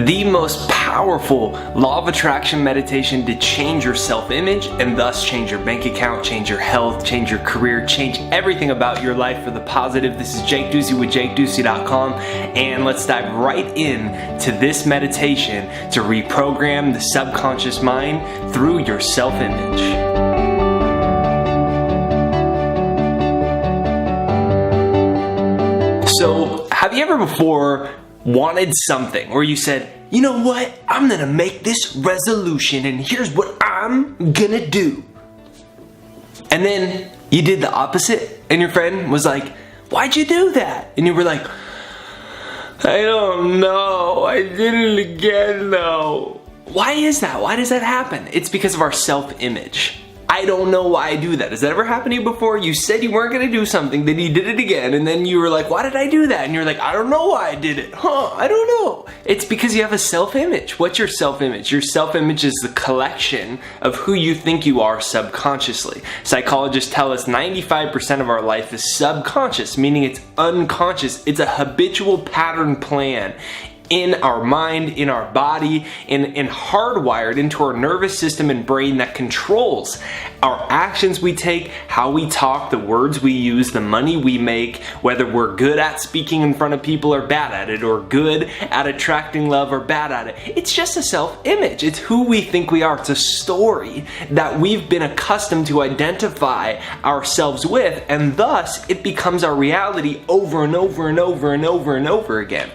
the most powerful law of attraction meditation to change your self-image and thus change your bank account, change your health, change your career, change everything about your life for the positive. This is Jake Ducey with JakeDucey.com, and let's dive right in to this meditation to reprogram the subconscious mind through your self-image. So, have you ever before wanted something where you said, you know what, I'm gonna make this resolution and here's what I'm gonna do. And then you did the opposite and your friend was like, why'd you do that? And you were like, I don't know, I did it again though. Why is that? Why does that happen? It's because of our self-image. I don't know why I do that. Has that ever happened to you before? You said you weren't going to do something, then you did it again, and then you were like, why did I do that? And you're like, I don't know why I did it. I don't know. It's because you have a self-image. What's your self-image? Your self-image is the collection of who you think you are subconsciously. Psychologists tell us 95% of our life is subconscious, meaning it's unconscious. It's a habitual pattern plan in our mind, in our body, and hardwired into our nervous system and brain that controls our actions we take, how we talk, the words we use, the money we make, whether we're good at speaking in front of people or bad at it, or good at attracting love or bad at it. It's just a self-image. It's who we think we are. It's a story that we've been accustomed to identify ourselves with, and thus it becomes our reality over and over and over and over and over again.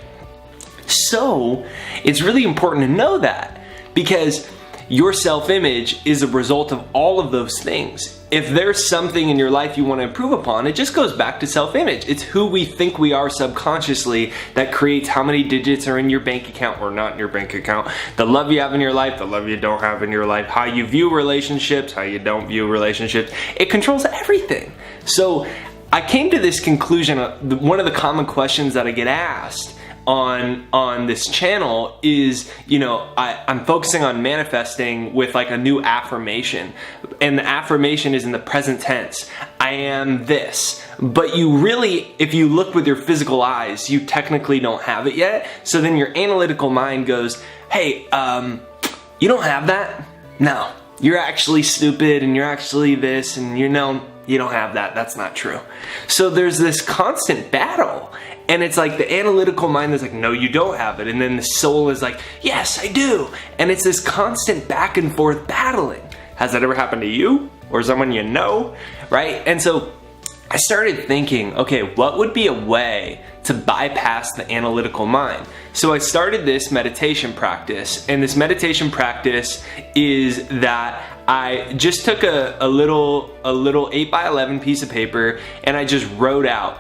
So, it's really important to know that, because your self-image is a result of all of those things. If there's something in your life you want to improve upon, it just goes back to self-image. It's who we think we are subconsciously that creates how many digits are in your bank account or not in your bank account, the love you have in your life, the love you don't have in your life, how you view relationships, how you don't view relationships. It controls everything. So, I came to this conclusion. One of the common questions that I get asked on this channel is, I'm focusing on manifesting with like a new affirmation, and the affirmation is in the present tense. I am this, but you really, if you look with your physical eyes, you technically don't have it yet. So then your analytical mind goes, hey, you don't have that? No, you're actually stupid and you're actually this, and you don't have that. That's not true. So there's this constant battle. And it's like the analytical mind is like, no, you don't have it. And then the soul is like, yes, I do. And it's this constant back and forth battling. Has that ever happened to you or someone you know? Right? And so I started thinking, okay, what would be a way to bypass the analytical mind? So I started this meditation practice. And this meditation practice is that I just took a little 8x11 piece of paper and I just wrote out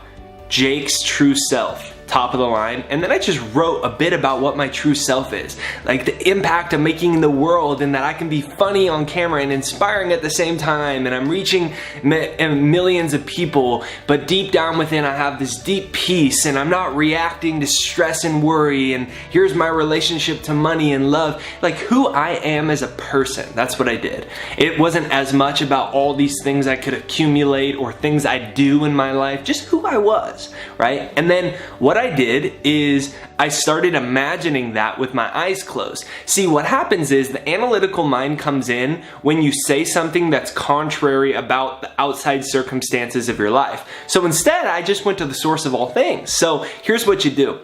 Jake's true self, top of the line, and then I just wrote a bit about what my true self is, like the impact I'm making in the world, and that I can be funny on camera and inspiring at the same time, and I'm reaching millions of people, but deep down within I have this deep peace, and I'm not reacting to stress and worry, and here's my relationship to money and love, like who I am as a person. That's what I did. It wasn't as much about all these things I could accumulate or things I do in my life, just who I was, right? And then what I did is I started imagining that with my eyes closed. See, what happens is the analytical mind comes in when you say something that's contrary about the outside circumstances of your life. So instead, I just went to the source of all things. So here's what you do.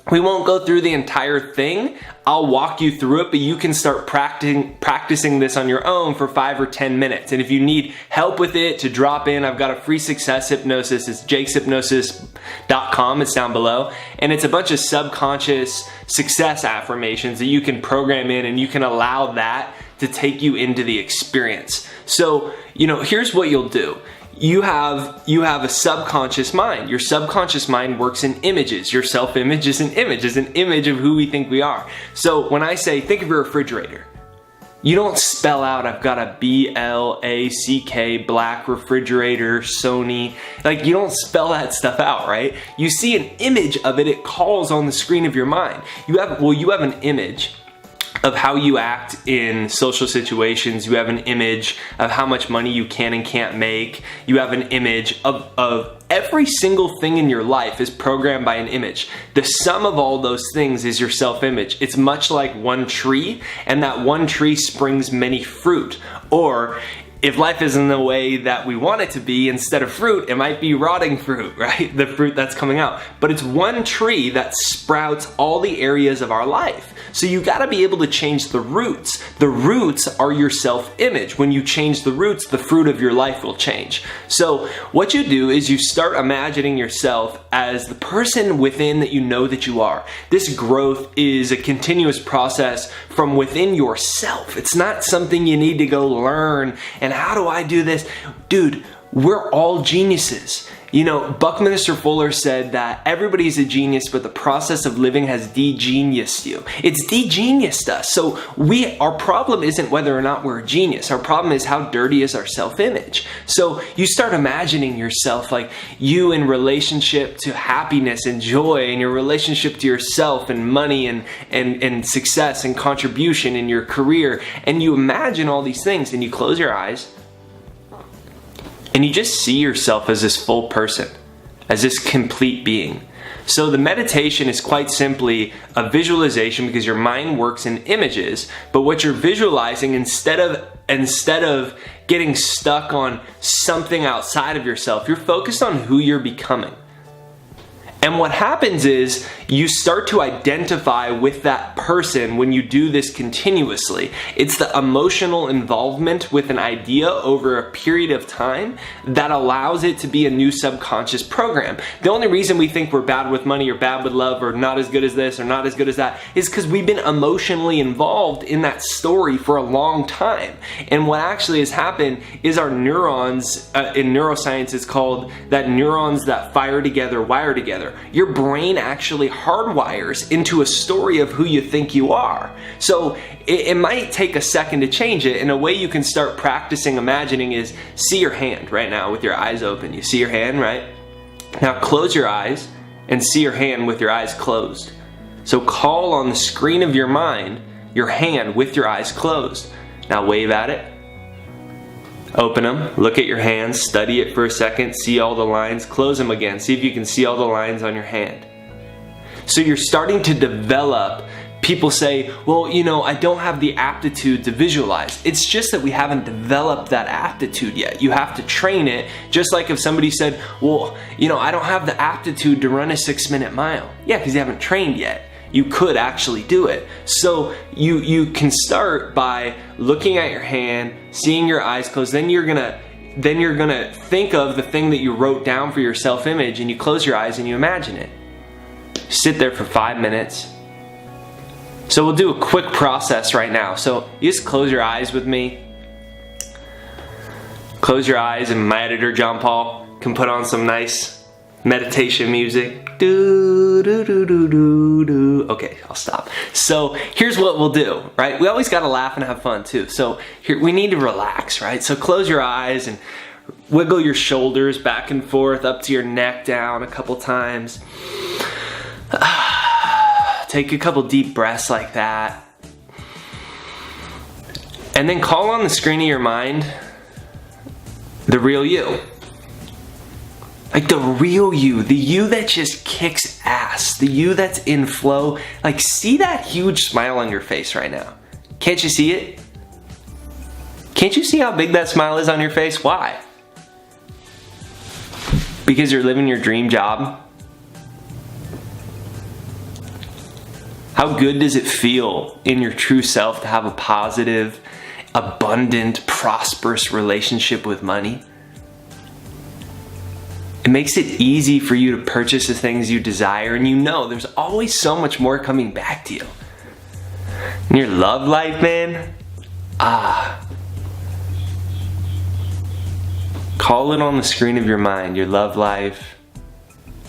We won't go through the entire thing. I'll walk you through it, but you can start practicing this on your own for 5 or 10 minutes. And if you need help with it, to drop in, I've got a free success hypnosis. It's jakeshypnosis.com. It's down below. And it's a bunch of subconscious success affirmations that you can program in, and you can allow that to take you into the experience. So, here's what you'll do. You have a subconscious mind. Your subconscious mind works in images. Your self-image is an image of who we think we are. So when I say, think of your refrigerator, you don't spell out, I've got a BLACK, black refrigerator, Sony. Like, you don't spell that stuff out, right? You see an image of it, it calls on the screen of your mind. You have an image of how you act in social situations. You have an image of how much money you can and can't make. You have an image of every single thing in your life is programmed by an image. The sum of all those things is your self-image. It's much like one tree, and that one tree springs many fruit. Or if life isn't the way that we want it to be, instead of fruit, it might be rotting fruit, right? The fruit that's coming out. But it's one tree that sprouts all the areas of our life. So you gotta be able to change the roots. The roots are your self-image. When you change the roots, the fruit of your life will change. So what you do is you start imagining yourself as the person within that you know that you are. This growth is a continuous process from within yourself. It's not something you need to go learn. And how do I do this? Dude, we're all geniuses. You know, Buckminster Fuller said that everybody's a genius, but the process of living has de-geniused you. It's de-geniused us. So our problem isn't whether or not we're a genius. Our problem is how dirty is our self-image. So you start imagining yourself like you in relationship to happiness and joy, and your relationship to yourself and money and success and contribution in your career. And you imagine all these things, and you close your eyes and you just see yourself as this full person, as this complete being. So the meditation is quite simply a visualization, because your mind works in images, but what you're visualizing, instead of getting stuck on something outside of yourself, you're focused on who you're becoming. And what happens is you start to identify with that person when you do this continuously. It's the emotional involvement with an idea over a period of time that allows it to be a new subconscious program. The only reason we think we're bad with money or bad with love or not as good as this or not as good as that is because we've been emotionally involved in that story for a long time. And what actually has happened is our neurons, in neuroscience it's called that neurons that fire together wire together. Your brain actually hardwires into a story of who you think you are. So it might take a second to change it, and a way you can start practicing imagining is see your hand right now with your eyes open. You see your hand, right? Now close your eyes and see your hand with your eyes closed. So call on the screen of your mind your hand with your eyes closed. Now wave at it. Open them, look at your hands, study it for a second, see all the lines, close them again, see if you can see all the lines on your hand. So you're starting to develop. People say, well, you know, I don't have the aptitude to visualize. It's just that we haven't developed that aptitude yet. You have to train it, just like if somebody said, well, you know, I don't have the aptitude to run a 6-minute mile. Yeah, because you haven't trained yet. You could actually do it. So you can start by looking at your hand, seeing your eyes closed, then you're gonna think of the thing that you wrote down for your self-image, and you close your eyes and you imagine it. Sit there for 5 minutes. So we'll do a quick process right now. So you just close your eyes with me. Close your eyes, and my editor John Paul can put on some nice meditation music. Do, do, do, do, do, do. Okay, I'll stop. So here's what we'll do, right? We always gotta laugh and have fun too. So here, we need to relax, right? So close your eyes and wiggle your shoulders back and forth up to your neck, down a couple times. Take a couple deep breaths like that. And then call on the screen of your mind the real you. Like the real you, the you that just kicks ass, the you that's in flow. Like, see that huge smile on your face right now. Can't you see it? Can't you see how big that smile is on your face? Why? Because you're living your dream job? How good does it feel in your true self to have a positive, abundant, prosperous relationship with money? It makes it easy for you to purchase the things you desire, and you know there's always so much more coming back to you. In your love life, man, call it on the screen of your mind. Your love life,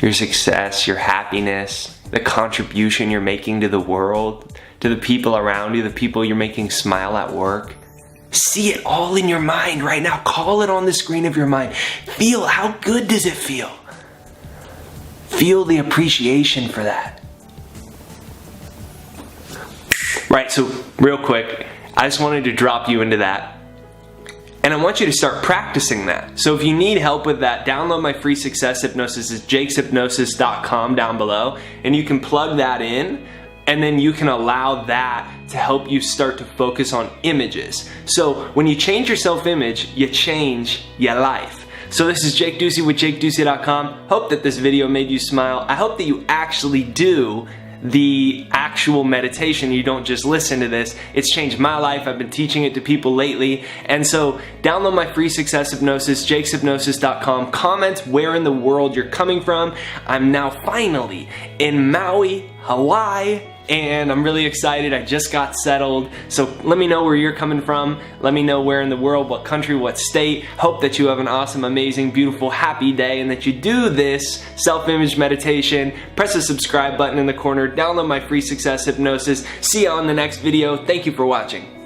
your success, your happiness, the contribution you're making to the world, to the people around you, the people you're making smile at work. See it all in your mind right now. Call it on the screen of your mind. Feel how good does it feel. Feel the appreciation for that. Right Right, so real quick, I just wanted to drop you into that. And I want you to start practicing that. So if you need help with that, download my free success hypnosis. It's jakeshypnosis.com down below. And you can plug that in, and then you can allow that to help you start to focus on images. So when you change your self-image, you change your life. So this is Jake Ducey with jakeducey.com. Hope that this video made you smile. I hope that you actually do the actual meditation. You don't just listen to this. It's changed my life. I've been teaching it to people lately. And so download my free success hypnosis, jakeshypnosis.com. Comment where in the world you're coming from. I'm now finally in Maui, Hawaii, and I'm really excited. I just got settled. So let me know where you're coming from. Let me know where in the world, what country, what state. Hope that you have an awesome, amazing, beautiful, happy day, and that you do this self-image meditation. Press the subscribe button in the corner. Download my free success hypnosis. See you on the next video. Thank you for watching.